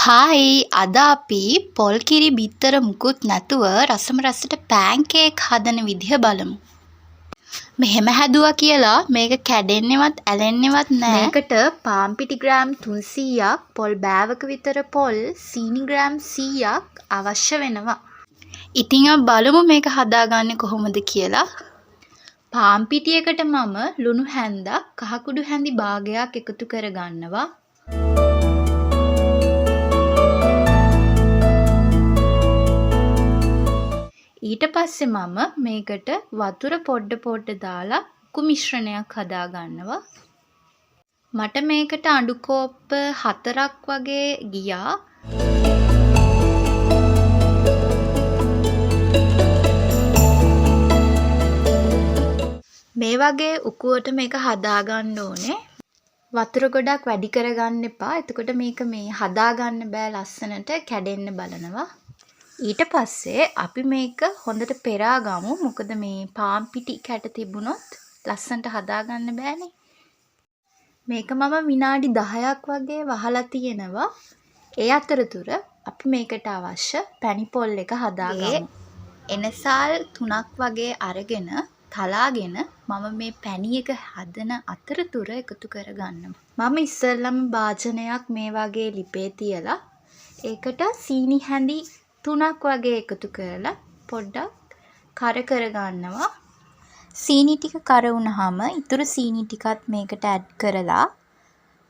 Hi අද අපි පොල් කිරි බිත්තර මුකුත් නැතුව රසම රසට පෑන්කේක් හදන විදිහ බලමු. මෙහෙම හැදුවා කියලා මේක කැඩෙන්නේවත් ඇලෙන්නේවත් නැහැ. මේකට පාන් පිටි ග්‍රෑම් 300ක්, පොල් බෑවක විතර පොල්, සීනි ග්‍රෑම් 100ක් අවශ්‍ය වෙනවා. ඉතින් අපි බලමු මේක හදාගන්නේ කොහොමද කියලා. පාන් පිටියකට මම ලුණු හැන්දක්, කහ කුඩු හැඳි භාගයක් එකතු කරගන්නවා. ඊට පස්සේ මම මේකට වතුර පොඩ දාලා උකු මිශ්‍රණයක් හදා ගන්නවා. මට මේකට අඬු කෝප්ප 4ක් වගේ ගියා. මේ වගේ උකුවට මේක හදා ගන්න ඕනේ. වතුර ගොඩක් වැඩි කරගන්න එපා. එතකොට මේක මේ හදා ගන්න බෑ, ලස්සනට කැඩෙන්න බලනවා. ඊට පස්සේ අපි මේක හොඳට පෙරා ගමු. මොකද මේ පාන් පිටි කැට තිබුණොත් ලස්සනට හදාගන්න බෑනේ. මේක මම විනාඩි 10ක් වගේ වහලා තියෙනවා. ඒ අතරතුර අපි මේකට අවශ්‍ය පැණි පොල් එක හදාගමු. එනසාල් 3ක් වගේ අරගෙන තලාගෙන මම මේ පැණි එක හදන අතරතුර එකතු කරගන්නවා. මම ඉස්සෙල්ලම භාජනයක් මේ වගේ ලිපේ තියලා ඒකට සීනි හැඳි 3ක් වගේ එකතු කරලා පොඩ්ඩක් කර කරගන්නවා. සීනි ටික කර වුණාම ඉතුරු සීනි ටිකත් මේකට ඇඩ් කරලා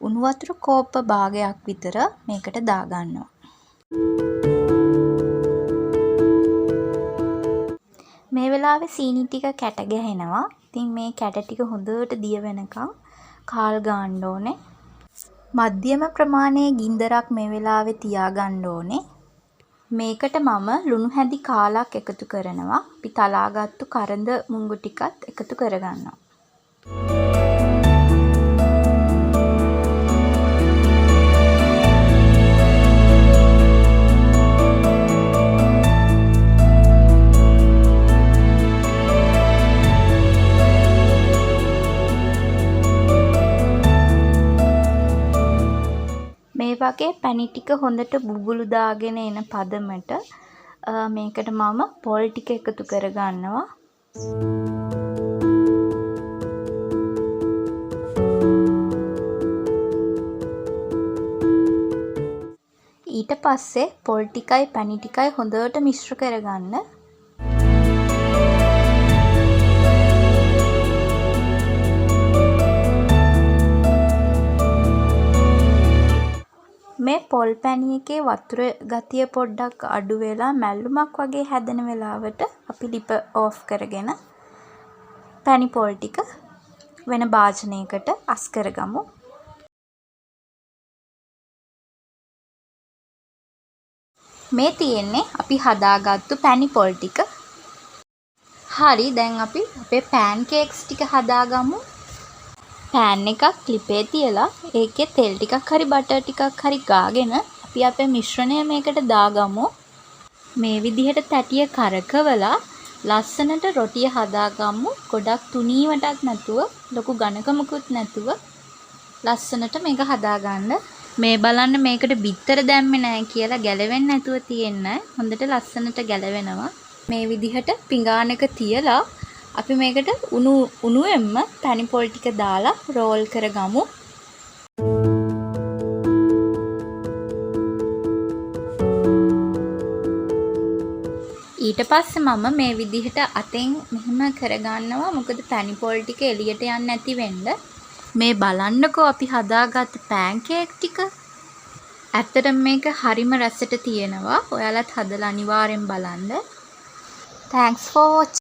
උණු වතුර කෝප්ප භාගයක් විතර මේකට දාගන්නවා. මේ වෙලාවේ සීනි ටික කැට ගැහෙනවා. ඉතින් මේ කැට ටික හොඳට දිය වෙනකම් කාල් ගන්න ඕනේ. මධ්‍යම ප්‍රමාණයේ ගින්දරක් මේ වෙලාවේ තියාගන්න ඕනේ. මේකට මම ලුණු හැඳි කාලක් එකතු කරනවා. අපි තලාගත්තු කරඳ මුංගු ටිකත් එකතු කරගන්නවා. මේ වගේ පැණි ටික හොඳට බුබුලු දාගෙන එන පදමට මේකට මම පොල් ටික එකතු කරගන්නවා. ඊට පස්සේ පොල් ටිකයි පැණි ටිකයි හොඳට මිශ්‍ර කරගන්න. මේ පොල් පැණි එකේ වතුර ගතිය පොඩ්ඩක් අඩු වෙලා මැල්ලුමක් වගේ හැදෙන වෙලාවට අපි ලිප ඕෆ් කරගෙන පැණි පොල් ටික වෙන භාජනයකට අස් කරගමු. මේ තියෙන්නේ අපි හදාගත්තු පැණි පොල් ටික. හරි, දැන් අපි අපේ පෑන් කේක්ස් ටික හදාගමු. පෑන් එකක් ලිපේ තියලා ඒකේ තෙල් ටිකක් හරි බටර් ටිකක් හරි ගාගෙන අපි අපේ මිශ්‍රණය මේකට දාගමු. මේ විදිහට තැටිය කරකවලා ලස්සනට රොටිය හදාගමු. ගොඩක් තුනීවටත් නැතුව, ලොකු ඝනකමකුත් නැතුව ලස්සනට මේක හදාගන්න. මේ බලන්න මේකට බිත්තර දැම්මේ නැහැ කියලා ගැලවෙන්නේ නැතුව තියෙන්න. හොඳට ලස්සනට ගැලවෙනවා. මේ විදිහට පිඟානක තියලා අපි මේකට උණුවෙන්ම පැණි පොල් ටික දාලා රෝල් කරගමු. ඊට පස්සේ මම මේ විදිහට අතෙන් මෙහෙම කරගන්නවා. මොකද පැණි පොල් ටික එළියට යන්නේ නැති වෙන්න. මේ බලන්නකෝ අපි හදාගත්ත පෑන් කේක් ටික. ඇත්තටම මේක හරිම රසට තියෙනවා. ඔයාලත් හදලා අනිවාර්යෙන් බලන්න. Thanks for watching.